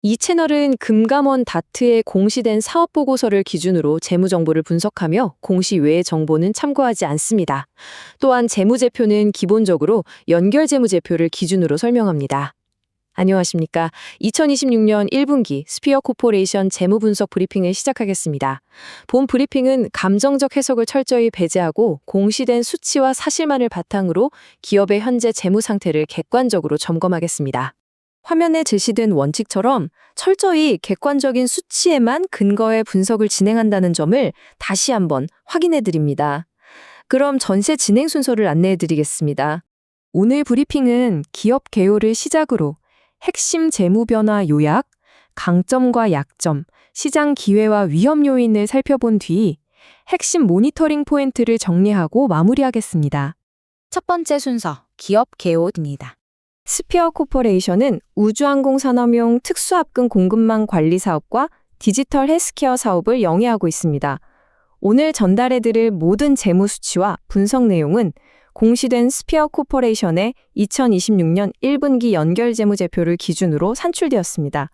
이 채널은 금감원 다트의 공시된 사업보고서를 기준으로 재무정보를 분석하며 공시 외의 정보는 참고하지 않습니다. 또한 재무제표는 기본적으로 연결재무제표를 기준으로 설명합니다. 안녕하십니까. 2026년 1분기 스피어 코퍼레이션 재무분석 브리핑을 시작하겠습니다. 본 브리핑은 감정적 해석을 철저히 배제하고 공시된 수치와 사실만을 바탕으로 기업의 현재 재무 상태를 객관적으로 점검하겠습니다. 화면에 제시된 원칙처럼 철저히 객관적인 수치에만 근거해 분석을 진행한다는 점을 다시 한번 확인해 드립니다. 그럼 전세 진행 순서를 안내해 드리겠습니다. 오늘 브리핑은 기업 개요를 시작으로 핵심 재무 변화 요약, 강점과 약점, 시장 기회와 위험 요인을 살펴본 뒤 핵심 모니터링 포인트를 정리하고 마무리하겠습니다. 첫 번째 순서, 기업 개요입니다. 스피어 코퍼레이션은 우주항공 산업용 특수합금 공급망 관리 사업과 디지털 헬스케어 사업을 영위하고 있습니다. 오늘 전달해드릴 모든 재무 수치와 분석 내용은 공시된 스피어 코퍼레이션의 2026년 1분기 연결재무제표를 기준으로 산출되었습니다.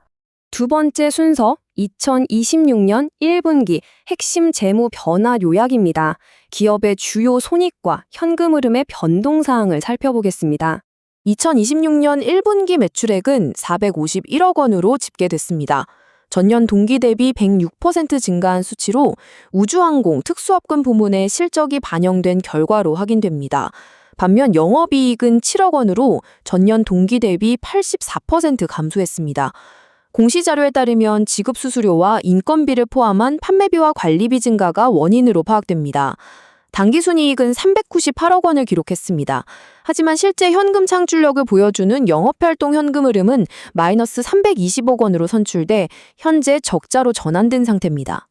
두 번째 순서, 2026년 1분기 핵심 재무 변화 요약입니다. 기업의 주요 손익과 현금 흐름의 변동사항을 살펴보겠습니다. 2026년 1분기 매출액은 451억 원으로 집계됐습니다. 전년 동기 대비 106% 증가한 수치로 우주항공 특수합금 부문의 실적이 반영된 결과로 확인됩니다. 반면 영업이익은 7억 원으로 전년 동기 대비 84% 감소했습니다. 공시자료에 따르면 지급수수료와 인건비를 포함한 판매비와 관리비 증가가 원인으로 파악됩니다. 당기순이익은 398억 원을 기록했습니다. 하지만 실제 현금 창출력을 보여주는 영업활동 현금 흐름은 마이너스 320억 원으로 선출돼 현재 적자로 전환된 상태입니다.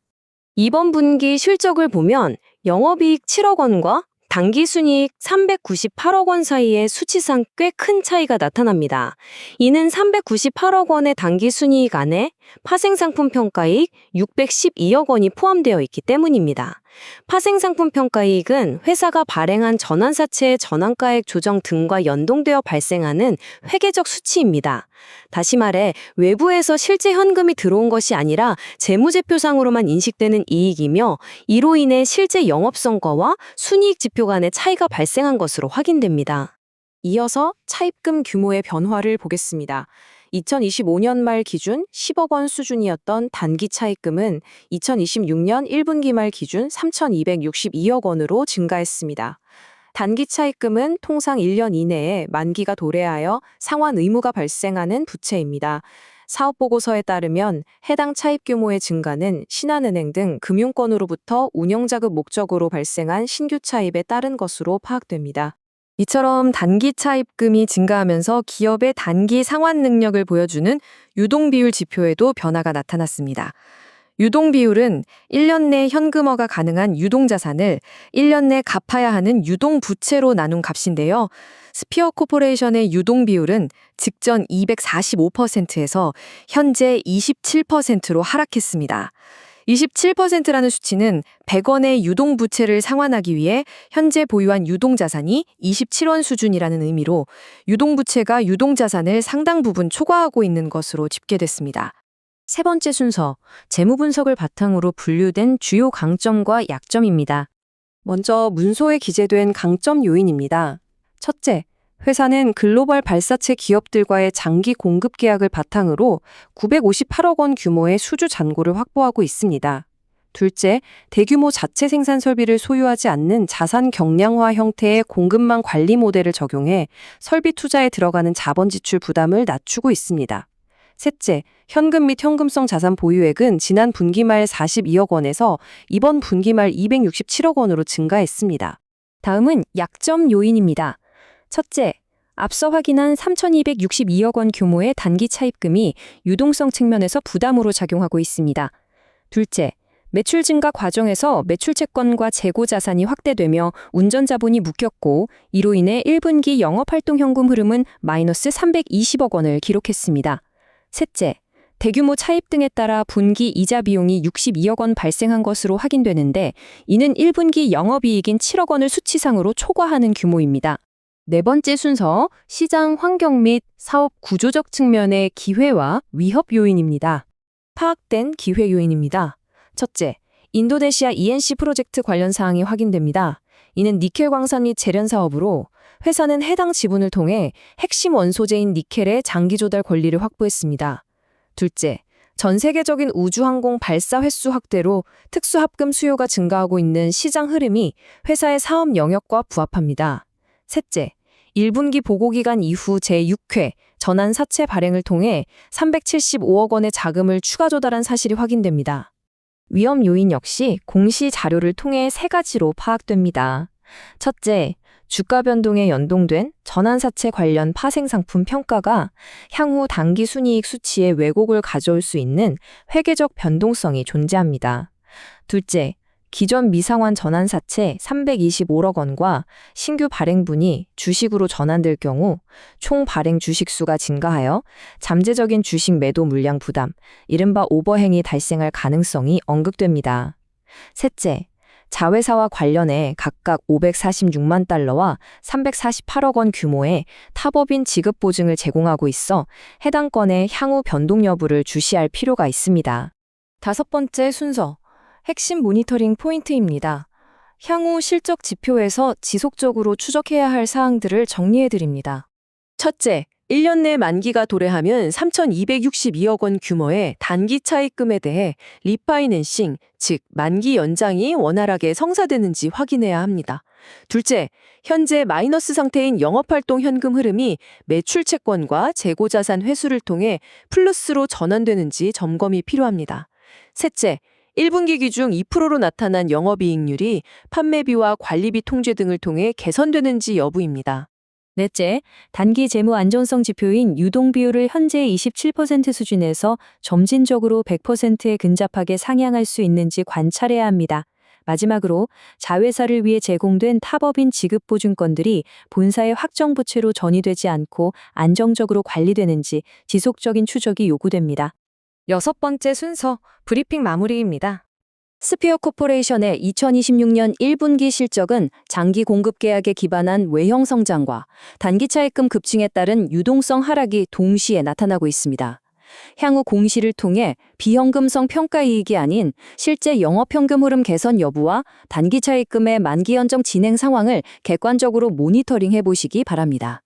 이번 분기 실적을 보면 영업이익 7억 원과 당기순이익 398억 원 사이의 수치상 꽤 큰 차이가 나타납니다. 이는 398억 원의 당기순이익 안에 파생상품 평가이익 612억 원이 포함되어 있기 때문입니다. 파생상품 평가이익은 회사가 발행한 전환사채의 전환가액 조정 등과 연동되어 발생하는 회계적 수치입니다. 다시 말해 외부에서 실제 현금이 들어온 것이 아니라 재무제표상으로만 인식되는 이익이며 이로 인해 실제 영업성과와 순이익 지표 간의 차이가 발생한 것으로 확인됩니다. 이어서 차입금 규모의 변화를 보겠습니다. 2025년 말 기준 10억 원 수준이었던 단기 차입금은 2026년 1분기 말 기준 3,262억 원으로 증가했습니다. 단기 차입금은 통상 1년 이내에 만기가 도래하여 상환 의무가 발생하는 부채입니다. 사업보고서에 따르면 해당 차입 규모의 증가는 신한은행 등 금융권으로부터 운영자급 목적으로 발생한 신규 차입에 따른 것으로 파악됩니다. 이처럼 단기 차입금이 증가하면서 기업의 단기 상환 능력을 보여주는 유동비율 지표에도 변화가 나타났습니다. 유동비율은 1년 내 현금화가 가능한 유동자산을 1년 내 갚아야 하는 유동부채로 나눈 값인데요. 스피어 코퍼레이션의 유동비율은 직전 245%에서 현재 27%로 하락했습니다. 27%라는 수치는 100원의 유동부채를 상환하기 위해 현재 보유한 유동자산이 27원 수준이라는 의미로 유동부채가 유동자산을 상당 부분 초과하고 있는 것으로 집계됐습니다. 세 번째 순서, 재무분석을 바탕으로 분류된 주요 강점과 약점입니다. 먼저 문서에 기재된 강점 요인입니다. 첫째, 회사는 글로벌 발사체 기업들과의 장기 공급 계약을 바탕으로 958억 원 규모의 수주 잔고를 확보하고 있습니다. 둘째, 대규모 자체 생산 설비를 소유하지 않는 자산 경량화 형태의 공급망 관리 모델을 적용해 설비 투자에 들어가는 자본 지출 부담을 낮추고 있습니다. 셋째, 현금 및 현금성 자산 보유액은 지난 분기 말 42억 원에서 이번 분기 말 267억 원으로 증가했습니다. 다음은 약점 요인입니다. 첫째, 앞서 확인한 3,262억 원 규모의 단기 차입금이 유동성 측면에서 부담으로 작용하고 있습니다. 둘째, 매출 증가 과정에서 매출 채권과 재고 자산이 확대되며 운전 자본이 묶였고 이로 인해 1분기 영업활동 현금 흐름은 마이너스 320억 원을 기록했습니다. 셋째, 대규모 차입 등에 따라 분기 이자 비용이 62억 원 발생한 것으로 확인되는데 이는 1분기 영업이익인 7억 원을 수치상으로 초과하는 규모입니다. 네 번째 순서, 시장 환경 및 사업 구조적 측면의 기회와 위협 요인입니다. 파악된 기회 요인입니다. 첫째, 인도네시아 ENC 프로젝트 관련 사항이 확인됩니다. 이는 니켈 광산 및 재련 사업으로 회사는 해당 지분을 통해 핵심 원소재인 니켈의 장기 조달 권리를 확보했습니다. 둘째, 전 세계적인 우주항공 발사 횟수 확대로 특수합금 수요가 증가하고 있는 시장 흐름이 회사의 사업 영역과 부합합니다. 셋째, 1분기 보고기간 이후 제6회 전환 사채 발행을 통해 375억 원의 자금을 추가 조달한 사실이 확인됩니다. 위험 요인 역시 공시 자료를 통해 세 가지로 파악됩니다. 첫째, 주가 변동에 연동된 전환사채 관련 파생상품 평가가 향후 당기 순이익 수치에 왜곡을 가져올 수 있는 회계적 변동성이 존재합니다. 둘째, 기존 미상환 전환사채 325억 원과 신규 발행분이 주식으로 전환될 경우 총 발행 주식수가 증가하여 잠재적인 주식 매도 물량 부담, 이른바 오버행이 발생할 가능성이 언급됩니다. 셋째, 자회사와 관련해 각각 546만 달러와 348억 원 규모의 타법인 지급 보증을 제공하고 있어 해당 건의 향후 변동 여부를 주시할 필요가 있습니다. 다섯 번째 순서, 핵심 모니터링 포인트입니다. 향후 실적 지표에서 지속적으로 추적해야 할 사항들을 정리해드립니다. 첫째, 1년 내 만기가 도래하면 3,262억 원 규모의 단기 차입금에 대해 리파이낸싱, 즉 만기 연장이 원활하게 성사되는지 확인해야 합니다. 둘째, 현재 마이너스 상태인 영업활동 현금 흐름이 매출 채권과 재고자산 회수를 통해 플러스로 전환되는지 점검이 필요합니다. 셋째, 1분기 기준 2%로 나타난 영업이익률이 판매비와 관리비 통제 등을 통해 개선되는지 여부입니다. 넷째, 단기 재무 안전성 지표인 유동 비율을 현재 27% 수준에서 점진적으로 100%에 근접하게 상향할 수 있는지 관찰해야 합니다. 마지막으로 자회사를 위해 제공된 타법인 지급 보증건들이 본사의 확정 부채로 전이되지 않고 안정적으로 관리되는지 지속적인 추적이 요구됩니다. 여섯 번째 순서, 브리핑 마무리입니다. 스피어 코퍼레이션의 2026년 1분기 실적은 장기 공급 계약에 기반한 외형 성장과 단기 차입금 급증에 따른 유동성 하락이 동시에 나타나고 있습니다. 향후 공시를 통해 비현금성 평가이익이 아닌 실제 영업현금 흐름 개선 여부와 단기 차입금의 만기 연정 진행 상황을 객관적으로 모니터링해 보시기 바랍니다.